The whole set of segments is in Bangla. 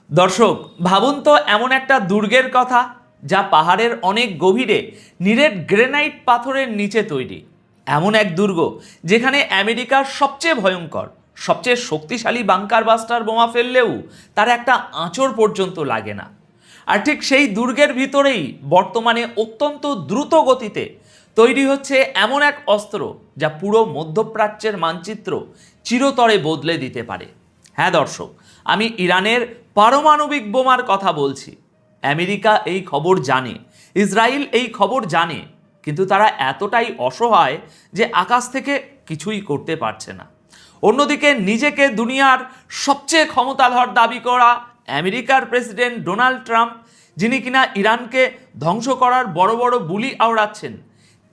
দর্শক, ভাবুন তো এমন একটা দুর্গের কথা যা পাহাড়ের অনেক গভীরে নিরেট গ্রেনাইট পাথরের নিচে তৈরি। এমন এক দুর্গ যেখানে আমেরিকার সবচেয়ে ভয়ঙ্কর, সবচেয়ে শক্তিশালী বাংকার বাস্টার বোমা ফেললেও তার একটা আঁচড় পর্যন্ত লাগে না। আর ঠিক সেই দুর্গের ভিতরেই বর্তমানে অত্যন্ত দ্রুত গতিতে তৈরি হচ্ছে এমন এক অস্ত্র যা পুরো মধ্যপ্রাচ্যের মানচিত্র চিরতরে বদলে দিতে পারে। হ্যাঁ দর্শক, আমি ইরানের পারমাণবিক বোমার কথা বলছি। আমেরিকা এই খবর জানে, ইসরায়েল এই খবর জানে, কিন্তু তারা এতটাই অসহায় যে আকাশ থেকে কিছুই করতে পারছে না। অন্যদিকে নিজেকে দুনিয়ার সবচেয়ে ক্ষমতাধর দাবি করা আমেরিকার প্রেসিডেন্ট ডোনাল্ড ট্রাম্প, যিনি কিনা ইরানকে ধ্বংস করার বড় বড় বুলি আওড়াচ্ছেন,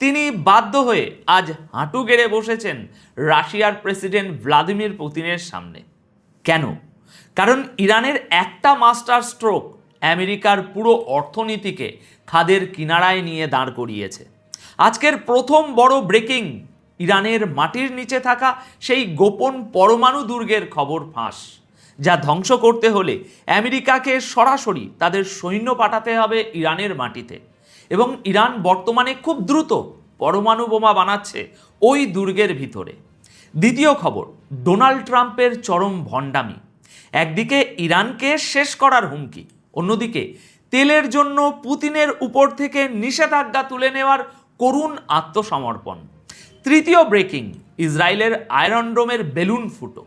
তিনি বাধ্য হয়ে আজ হাঁটু গেড়ে বসেছেন রাশিয়ার প্রেসিডেন্ট ভ্লাদিমির পুতিনের সামনে। কেন? কারণ ইরানের একটা মাস্টার স্ট্রোক আমেরিকার পুরো অর্থনীতিকে খাদের কিনারায় নিয়ে দাঁড় করিয়েছে। আজকের প্রথম বড় ব্রেকিং, ইরানের মাটির নিচে থাকা সেই গোপন পরমাণু দুর্গের খবর ফাঁস, যা ধ্বংস করতে হলে আমেরিকাকে সরাসরি তাদের সৈন্য পাঠাতে হবে ইরানের মাটিতে। এবং ইরান বর্তমানে খুব দ্রুত পরমাণু বোমা বানাচ্ছে ওই দুর্গের ভিতরে। দ্বিতীয় খবর, ডোনাল্ড ট্রাম্পের চরম ভণ্ডামি। একদিকে ইরানকে শেষ করার হুমকি, অন্যদিকে তেলের জন্য পুতিনের উপর থেকে নিষেধাজ্ঞা তুলে নেওয়ার করুণ আত্মসমর্পণ। তৃতীয় ব্রেকিং, ইসরায়েলের আয়রন ডোমের বেলুন ফুটো।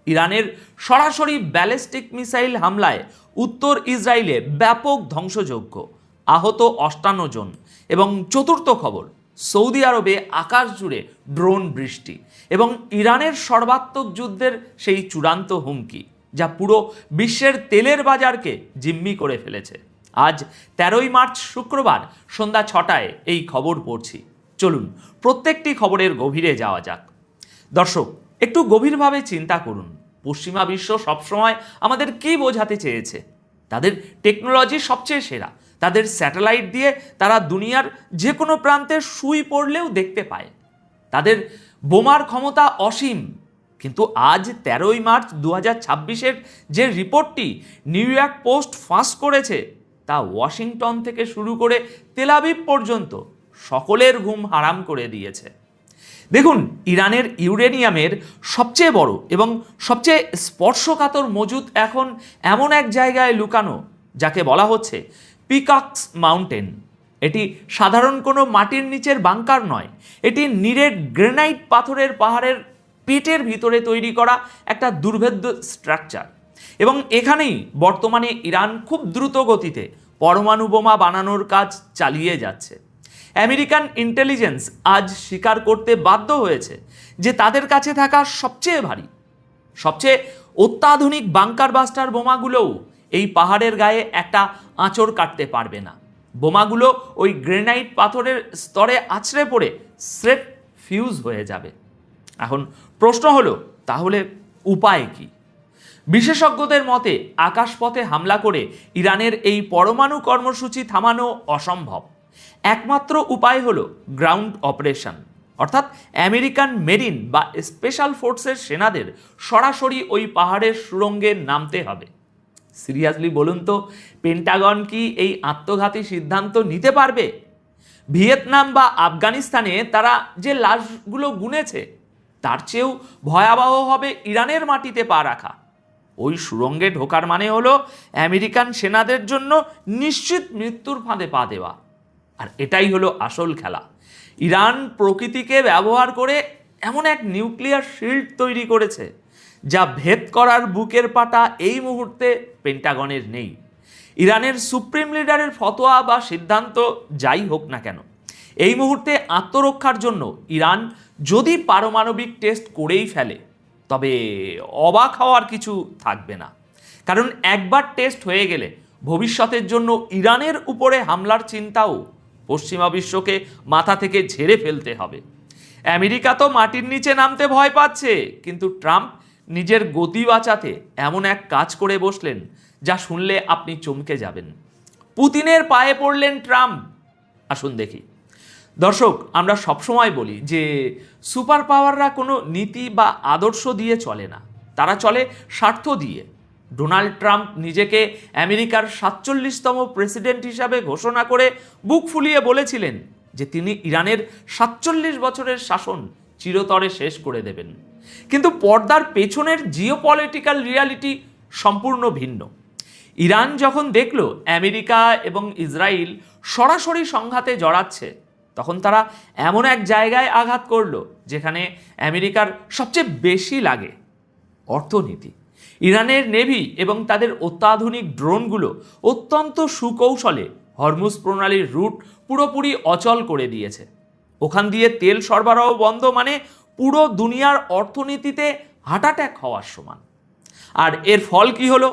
ইরানের সরাসরি ব্যালিস্টিক মিসাইল হামলায় উত্তর ইসরায়েলে ব্যাপক ধ্বংসযজ্ঞ, আহত 58 জন। এবং চতুর্থ খবর, সৌদি আরবে আকাশ জুড়ে ড্রোন বৃষ্টি এবং ইরানের সর্বাত্মক যুদ্ধের সেই চূড়ান্ত হুমকি, যা পুরো বিশ্বের তেলের বাজারকে জিম্মি করে ফেলেছে। আজ 13ই মার্চ শুক্রবার সন্ধ্যা 6টায় এই খবর পড়ছি। চলুন প্রত্যেকটি খবরের গভীরে যাওয়া যাক। দর্শক, একটু গভীরভাবে চিন্তা করুন, পশ্চিমা বিশ্ব সবসময় আমাদের কি বোঝাতে চেয়েছে? তাদের টেকনোলজি সবচেয়ে সেরা, তাদের স্যাটেলাইট দিয়ে তারা দুনিয়ার যে কোনো প্রান্তে সুই পড়লেও দেখতে পায়, তাদের বোমার ক্ষমতা অসীম। কিন্তু আজ 13ই মার্চ 2026-এর যে রিপোর্টটি নিউ ইয়র্ক পোস্ট ফাঁস করেছে, তা ওয়াশিংটন থেকে শুরু করে তেল আবিব পর্যন্ত সকলের ঘুম হারাম করে দিয়েছে। দেখুন, ইরানের ইউরেনিয়ামের সবচেয়ে বড় এবং সবচেয়ে স্পর্শকাতর মজুদ এখন এমন এক জায়গায় লুকানো, যাকে বলা হচ্ছে পিকক্স মাউন্টেন। এটি সাধারণ কোনো মাটির নিচের বাংকার নয়, এটি নিরেট গ্রেনাইট পাথরের পাহাড়ের পেটের ভিতরে তৈরি করা একটা দুর্ভেদ্য স্ট্রাকচার। এবং এখানেই বর্তমানে ইরান খুব দ্রুত গতিতে পরমাণু বোমা বানানোর কাজ চালিয়ে যাচ্ছে। আমেরিকান ইন্টেলিজেন্স আজ স্বীকার করতে বাধ্য হয়েছে যে তাদের কাছে থাকা সবচেয়ে ভারী, সবচেয়ে অত্যাধুনিক বাংকার বাস্টার বোমাগুলোও এই পাহাড়ের গায়ে একটা আঁচড় কাটতে পারবে না। বোমাগুলো ওই গ্রেনাইট পাথরের স্তরে আছড়ে পড়ে স্রেফ ফিউজ হয়ে যাবে। এখন প্রশ্ন হলো, তাহলে উপায় কি? বিশেষজ্ঞদের মতে আকাশপথে হামলা করে ইরানের এই পরমাণু কর্মসূচি থামানো অসম্ভব। একমাত্র উপায় হলো গ্রাউন্ড অপারেশন, অর্থাৎ আমেরিকান মেরিন বা স্পেশাল ফোর্সের সেনাদের সরাসরি ওই পাহাড়ের সুড়ঙ্গে নামতে হবে। সিরিয়াসলি বলুন তো, পেন্টাগন কি এই আত্মঘাতী সিদ্ধান্ত নিতে পারবে? ভিয়েতনাম বা আফগানিস্তানে তারা যে লাশগুলো গুনেছে, তার চেয়েও ভয়াবহ হবে ইরানের মাটিতে পা রাখা। ওই সুড়ঙ্গে ঢোকার মানে হলো আমেরিকান সেনাদের জন্য নিশ্চিত মৃত্যুর ফাঁদে পা দেওয়া। আর এটাই হলো আসল খেলা। ইরান প্রকৃতিকে ব্যবহার করে এমন এক নিউক্লিয়ার শিল্ড তৈরি করেছে, যা ভেদ করার বুকের পাটা এই মুহূর্তে পেন্টাগনের নেই। ইরানের সুপ্রিম লিডারের ফতোয়া বা সিদ্ধান্ত যাই হোক না কেন, এই মুহূর্তে আত্মরক্ষার জন্য ইরান যদি পারমাণবিক টেস্ট করেই ফেলে, তবে অবাক হওয়ার কিছু থাকবে না। কারণ একবার টেস্ট হয়ে গেলে ভবিষ্যতের জন্য ইরানের উপরে হামলার চিন্তাও পশ্চিমা বিশ্বকে মাথা থেকে ঝেড়ে ফেলতে হবে। আমেরিকা তো মাটির নিচে নামতে ভয় পাচ্ছে, কিন্তু ট্রাম্প নিজের গতি বাঁচাতে এমন এক কাজ করে বসলেন যা শুনলে আপনি চমকে যাবেন। পুতিনের পায়ে পড়লেন ট্রাম্প। আসুন দেখি। দর্শক, আমরা সবসময় বলি যে সুপার পাওয়াররা কোনো নীতি বা আদর্শ দিয়ে চলে না, তারা চলে স্বার্থ দিয়ে। ডোনাল্ড ট্রাম্প নিজেকে আমেরিকার 47তম প্রেসিডেন্ট হিসাবে ঘোষণা করে বুক ফুলিয়ে বলেছিলেন যে তিনি ইরানের 47 বছরের শাসন চিরতরে শেষ করে দেবেন। কিন্তু পর্দার পেছনের জিওপলিটিক্যাল রিয়ালিটি সম্পূর্ণ ভিন্ন। ইরান যখন দেখল আমেরিকা এবং ইসরায়েল সরাসরি সংঘাতে জড়াচ্ছে, তখন তারা এমন এক জায়গায় আঘাত করল যেখানে আমেরিকার সবচেয়ে বেশি লাগে, অর্থনীতি। ইরানের নেভি এবং তাদের অত্যাধুনিক ড্রোনগুলো অত্যন্ত সুকৌশলে হরমুজ প্রণালীর রুট পুরোপুরি অচল করে দিয়েছে। ওখান দিয়ে তেল সরবরাহ বন্ধ মানে পুরো দুনিয়ার অর্থনীতিতে হার্ট অ্যাটাক হওয়ার সমান। আর এর ফল কি হলো?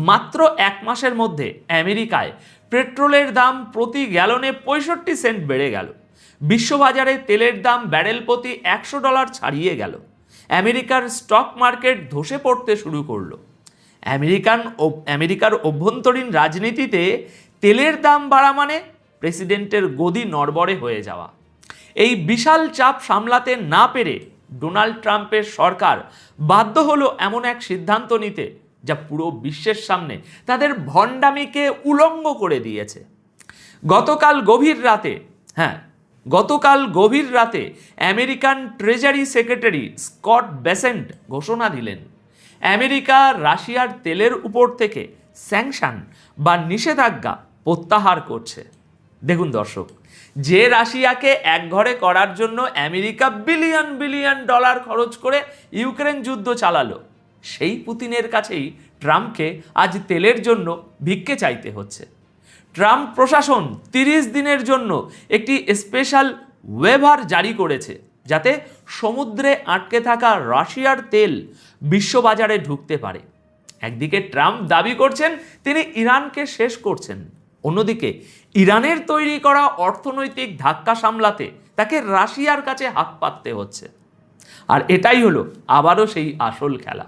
মাত্র 1 মাসের মধ্যে আমেরিকায় পেট্রোলের দাম প্রতি গ্যালনে 65 সেন্ট বেড়ে গেল। বিশ্ববাজারে তেলের দাম ব্যারেল প্রতি $100 ছাড়িয়ে গেল। আমেরিকার স্টক মার্কেট ধসে পড়তে শুরু করলো। আমেরিকার অভ্যন্তরীণ রাজনীতিতে তেলের দাম বাড়া মানে প্রেসিডেন্টের গদি নড়বড়ে হয়ে যাওয়া। এই বিশাল চাপ সামলাতে না পেরে ডোনাল্ড ট্রাম্পের সরকার বাধ্য হলো এমন এক সিদ্ধান্ত নিতে যা পুরো বিশ্বের সামনে তাদের ভণ্ডামিকে উলঙ্গ করে দিয়েছে। গতকাল গভীর রাতে American treasury secretary Scott Bessent ঘোষণা দিলেন আমেরিকা রাশিয়ার তেলের উপর থেকে স্যাংশন বা নিষেধাজ্ঞা প্রত্যাহার করছে। দেখুন দর্শক, যে রাশিয়াকে একঘরে করার জন্য আমেরিকা বিলিয়ন বিলিয়ন ডলার খরচ করে ইউক্রেন যুদ্ধ চালালো, সেই পুতিনের কাছেই ট্রাম্পকে আজ তেলের জন্য ভিক্ষে চাইতে হচ্ছে। ট্রাম্প প্রশাসন 30 দিনের জন্য একটি স্পেশাল ওয়েভার জারি করেছে যাতে সমুদ্রে আটকে থাকা রাশিয়ার তেল বিশ্ববাজারে ঢুকতে পারে। একদিকে ট্রাম্প দাবি করছেন তিনি ইরানকে শেষ করছেন, অন্যদিকে ইরানের তৈরি করা অর্থনৈতিক ধাক্কা সামলাতে তাকে রাশিয়ার কাছে হাত পাততে হচ্ছে। আর এটাই হলো আবারও সেই আসল খেলা।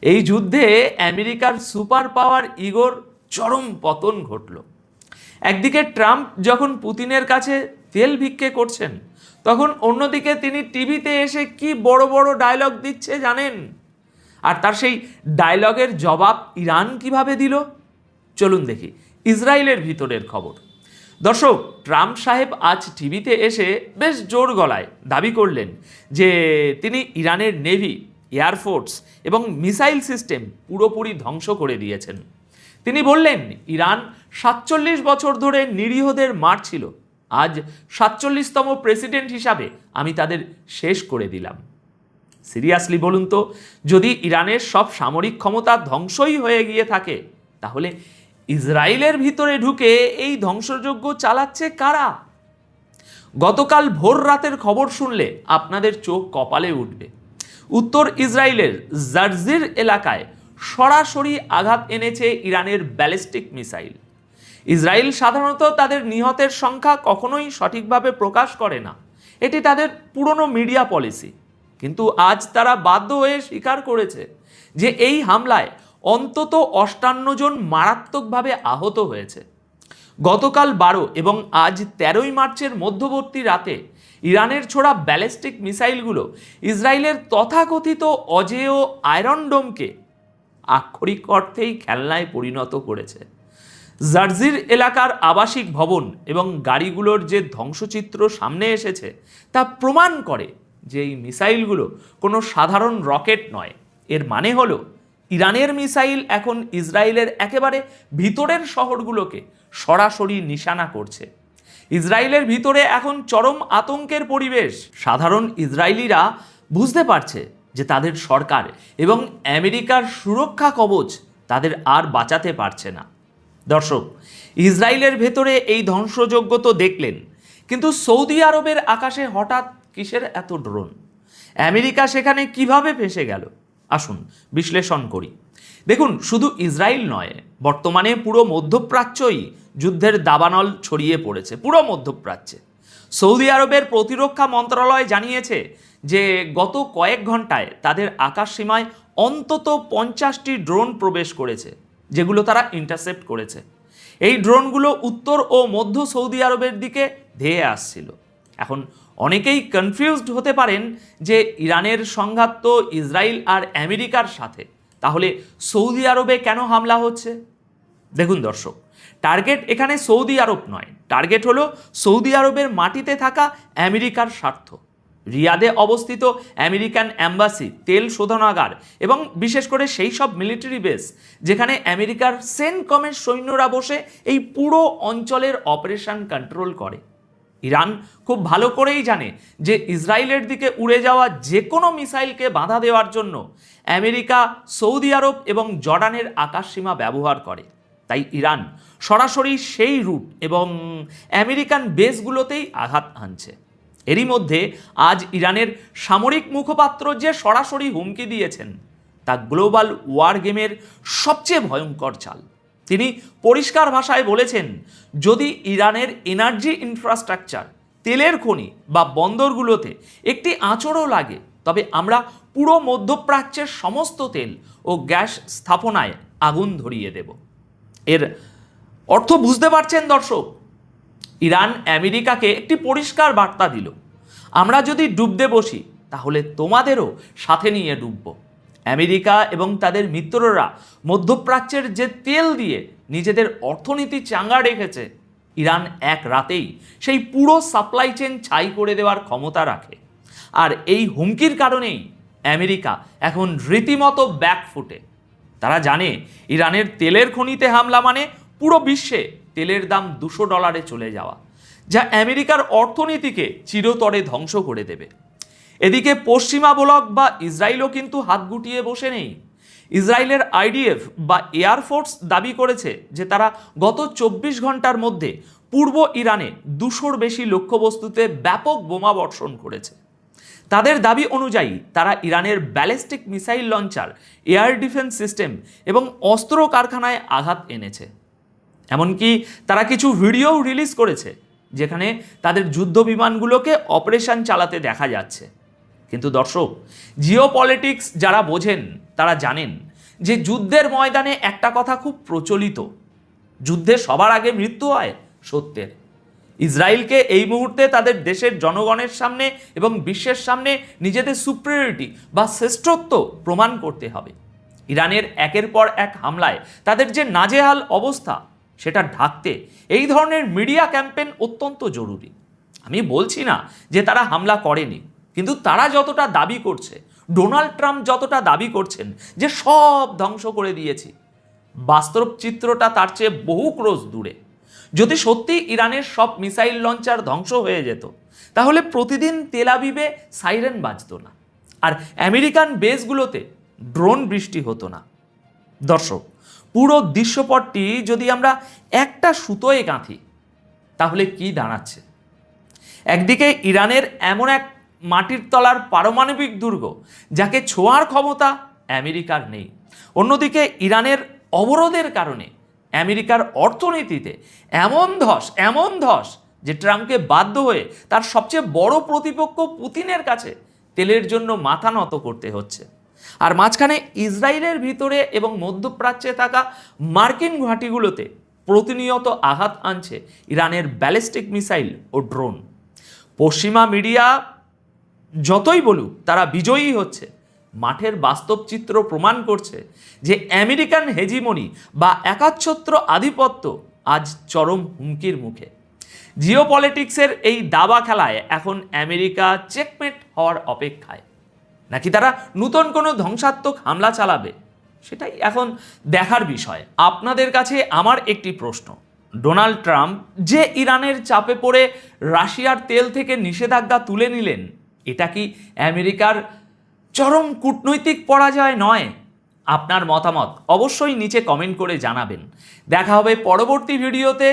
এই যুদ্ধে আমেরিকার সুপার পাওয়ার ইগোর চরম পতন ঘটল। একদিকে ট্রাম্প যখন পুতিনের কাছে তেল ভিক্ষে করছেন, তখন অন্যদিকে তিনি টিভিতে এসে কি বড় বড় ডায়লগ দিচ্ছে জানেন? আর তার সেই ডায়লগের জবাব ইরান কিভাবে দিল চলুন দেখি। ইসরায়েলের ভিতরের খবর। দর্শক, ট্রাম্প সাহেব আজ টিভিতে এসে বেশ জোর গলায় দাবি করলেন যে তিনি ইরানের নেভি, এয়ারফোর্স এবং মিসাইল সিস্টেম পুরোপুরি ধ্বংস করে দিয়েছেন। তিনি বললেন ইরান 47 বছর ধরে নিরীহদের মারছিল, আজ 47তম প্রেসিডেন্ট হিসাবে আমি তাদের শেষ করে দিলাম। সিরিয়াসলি বলুন তো, যদি ইরানের সব সামরিক ক্ষমতা ধ্বংসই হয়ে গিয়ে থাকে, তাহলে ইসরায়েলের ভিতরে ঢুকে এই ধ্বংসযজ্ঞ চালাচ্ছে কারা? গতকাল ভোর রাতের খবর শুনলে আপনাদের চোখ কপালে উঠবে। উত্তর ইসরায়েলের জার্জির এলাকায় সরাসরি আঘাত এনেছে ইরানের ব্যালিস্টিক মিসাইল। ইসরায়েল সাধারণত তাদের নিহতের সংখ্যা কখনোই সঠিকভাবে প্রকাশ করে না, এটি তাদের পুরনো মিডিয়া পলিসি। কিন্তু আজ তারা বাধ্য হয়ে স্বীকার করেছে যে এই হামলায় অন্তত 58 জন মারাত্মকভাবে আহত হয়েছে। গতকাল 12 এবং আজ 13 মার্চের মধ্যবর্তী রাতে ইরানের ছোড়া ব্যালিস্টিক মিসাইলগুলো ইসরায়েলের তথাকথিত অজেয় আয়রন ডোমকে আক্ষরিক অর্থেই খেলনায় পরিণত করেছে। জার্জির এলাকার আবাসিক ভবন এবং গাড়িগুলোর যে ধ্বংসচিত্র সামনে এসেছে তা প্রমাণ করে যে এই মিসাইলগুলো কোনো সাধারণ রকেট নয়। এর মানে হলো ইরানের মিসাইল এখন ইসরায়েলের একেবারে ভিতরের শহরগুলোকে সরাসরি নিশানা করছে। ইসরায়েলের ভিতরে এখন চরম আতঙ্কের পরিবেশ। সাধারণ ইসরায়েলিরা বুঝতে পারছে যে তাদের সরকার এবং আমেরিকার সুরক্ষা কবচ তাদের আর বাঁচাতে পারছে না। দর্শক, ইসরায়েলের ভেতরে এই ধ্বংসযজ্ঞ তো দেখলেন, কিন্তু সৌদি আরবের আকাশে হঠাৎ কিসের এত ড্রোন? আমেরিকা সেখানে কিভাবে ফেঁসে গেল? আসুন বিশ্লেষণ করি। দেখুন, শুধু ইসরায়েল নয়, বর্তমানে পুরো মধ্যপ্রাচ্যই যুদ্ধের দাবানল ছড়িয়ে পড়েছে। পুরো মধ্যপ্রাচ্যে সৌদি আরবের প্রতিরক্ষা মন্ত্রণালয় জানিয়েছে যে গত কয়েক ঘন্টায় তাদের আকাশ সীমায় অন্তত 50টি ড্রোন প্রবেশ করেছে, যেগুলো তারা ইন্টারসেপ্ট করেছে। এই ড্রোনগুলো উত্তর ও মধ্য সৌদি আরবের দিকে ধেয়ে আসছিল। এখন অনেকেই কনফিউজড হতে পারেন যে ইরানের সংঘাত তো ইসরায়েল আর আমেরিকার সাথে, তাহলে সৌদি আরবে কেন হামলা হচ্ছে? দেখুন দর্শক, টার্গেট এখানে সৌদি আরব নয়, টার্গেট হলো সৌদি আরবের মাটিতে থাকা আমেরিকার স্বার্থ। রিয়াদে অবস্থিত আমেরিকান অ্যাম্বাসি, তেল শোধনাগার এবং বিশেষ করে সেই সব মিলিটারি বেস যেখানে আমেরিকার সেন্টকমের সৈন্যরা বসে এই পুরো অঞ্চলের অপারেশন কন্ট্রোল করে। ইরান খুব ভালো করেই জানে যে ইসরায়েলের দিকে উড়ে যাওয়া যে কোনো মিসাইলকে বাধা দেওয়ার জন্য আমেরিকা, সৌদি আরব এবং জর্ডানের আকাশসীমা ব্যবহার করে। তাই ইরান সরাসরি সেই রুট এবং আমেরিকান বেসগুলোতেই আঘাত হানছে। এরই মধ্যে আজ ইরানের সামরিক মুখপাত্র যে সরাসরি হুমকি দিয়েছেন তা গ্লোবাল ওয়ার গেমের সবচেয়ে ভয়ঙ্কর চাল। তিনি পরিষ্কার ভাষায় বলেছেন, যদি ইরানের এনার্জি ইনফ্রাস্ট্রাকচার, তেলের খনি বা বন্দরগুলোতে একটি আঁচড়ও লাগে তবে আমরা পুরো মধ্যপ্রাচ্যের সমস্ত তেল ও গ্যাস স্থাপনায় আগুন ধরিয়ে দেব। এর অর্থ বুঝতে পারছেন দর্শক? ইরান আমেরিকাকে একটি পরিষ্কার বার্তা দিল, আমরা যদি ডুবতে বসি তাহলে তোমাদেরও সাথে নিয়ে ডুবব। আমেরিকা এবং তাদের মিত্ররা মধ্যপ্রাচ্যের যে তেল দিয়ে নিজেদের অর্থনীতি চাঙ্গা রেখেছে, ইরান এক রাতেই সেই পুরো সাপ্লাই চেন ছাই করে দেওয়ার ক্ষমতা রাখে। আর এই হুমকির কারণেই আমেরিকা এখন রীতিমতো ব্যাকফুটে। তারা জানে ইরানের তেলের খনিতে হামলা মানে পুরো বিশ্বে তেলের দাম $200 চলে যাওয়া, যা আমেরিকার অর্থনীতিকে চিরতরে ধ্বংস করে দেবে। এদিকে পশ্চিমা ব্লক বা ইসরায়েলও কিন্তু হাত গুটিয়ে বসে নেই। ইসরায়েলের আইডিএফ বা এয়ারফোর্স দাবি করেছে যে তারা গত 24 ঘন্টার মধ্যে পূর্ব ইরানে 200-র বেশি লক্ষ্যবস্তুতে ব্যাপক বোমা বর্ষণ করেছে। তাদের দাবি অনুযায়ী তারা ইরানের ballistic missile launcher, air defence system এবং অস্ত্র কারখানায় আঘাত এনেছে। এমনকি তারা কিছু ভিডিও রিলিজ করেছে যেখানে তাদের যুদ্ধ বিমানগুলোকে অপারেশন চালাতে দেখা যাচ্ছে। কিন্তু দর্শক, জিওপলিটিক্স যারা বোঝেন তারা জানেন যে যুদ্ধের ময়দানে একটা কথা খুব প্রচলিত, যুদ্ধে সবার আগে মৃত্যু হয় সত্যের। ইসরায়েলকে এই মুহূর্তে তাদের দেশের জনগণের সামনে এবং বিশ্বের সামনে নিজেদের সুপ্রিয়রিটি বা শ্রেষ্ঠত্ব প্রমাণ করতে হবে। ইরানের একের পর এক হামলায় তাদের যে নাজেহাল অবস্থা সেটা ঢাকতে এই ধরনের মিডিয়া ক্যাম্পেইন অত্যন্ত জরুরি। আমি বলছি না যে তারা হামলা করেনি, কিন্তু তারা যতটা দাবি করছে, ডোনাল্ড ট্রাম্প যতটা দাবি করছেন যে সব ধ্বংস করে দিয়েছি, বাস্তব চিত্রটা তার চেয়ে বহু ক্রোশ দূরে। যদি সত্যি ইরানের সব মিসাইল লঞ্চার ধ্বংস হয়ে যেত তাহলে প্রতিদিন তেল আবিবে সাইরেন বাজতো না, আর আমেরিকান বেসগুলোতে ড্রোন বৃষ্টি হতো না। দর্শক, পুরো দৃশ্যপটটি যদি আমরা একটা সুতোয় গাঁথি তাহলে কি দাঁড়াচ্ছে? একদিকে ইরানের এমন এক মাটির তলার পারমাণবিক দুর্গ যাকে ছোঁয়ার ক্ষমতা আমেরিকার নেই। অন্যদিকে ইরানের অবরোধের কারণে আমেরিকার অর্থনীতিতে এমন ধস যে ট্রাম্পকে বাধ্য হয়ে তার সবচেয়ে বড় প্রতিপক্ষ পুতিনের কাছে তেলের জন্য মাথা নত করতে হচ্ছে। আর মাঝখানে ইসরায়েলের ভিতরে এবং মধ্যপ্রাচ্যে থাকা মার্কিন ঘাঁটিগুলোতে প্রতিনিয়ত আঘাত আনছে ইরানের ব্যালিস্টিক মিসাইল ও ড্রোন। পশ্চিমা মিডিয়া যতই বলুক তারা বিজয়ী হচ্ছে, মাঠের বাস্তব চিত্র প্রমাণ করছে যে আমেরিকান হেজিমনি বা একাচ্ছত্র আধিপত্য আজ চরম হুমকির মুখে। জিওপলিটিক্সের এই দাবা খেলায় এখন আমেরিকা চেকমেট হওয়ার অপেক্ষায়, নাকি তারা নতুন কোনো ধ্বংসাত্মক হামলা চালাবে, সেটাই এখন দেখার বিষয়। আপনাদের কাছে আমার একটি প্রশ্ন, ডোনাল্ড ট্রাম্প যে ইরানের চাপে পড়ে রাশিয়ার তেল থেকে নিষেধাজ্ঞা তুলে নিলেন, এটা কি আমেরিকার চরম কূটনৈতিক পরাজয় নয়? আপনার মতামত অবশ্যই নিচে কমেন্ট করে জানাবেন। দেখা হবে পরবর্তী ভিডিওতে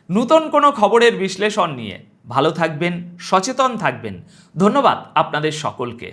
নতুন কোনো খবরের বিশ্লেষণ নিয়ে। ভালো থাকবেন, সচেতন থাকবেন। ধন্যবাদ আপনাদের সকলকে।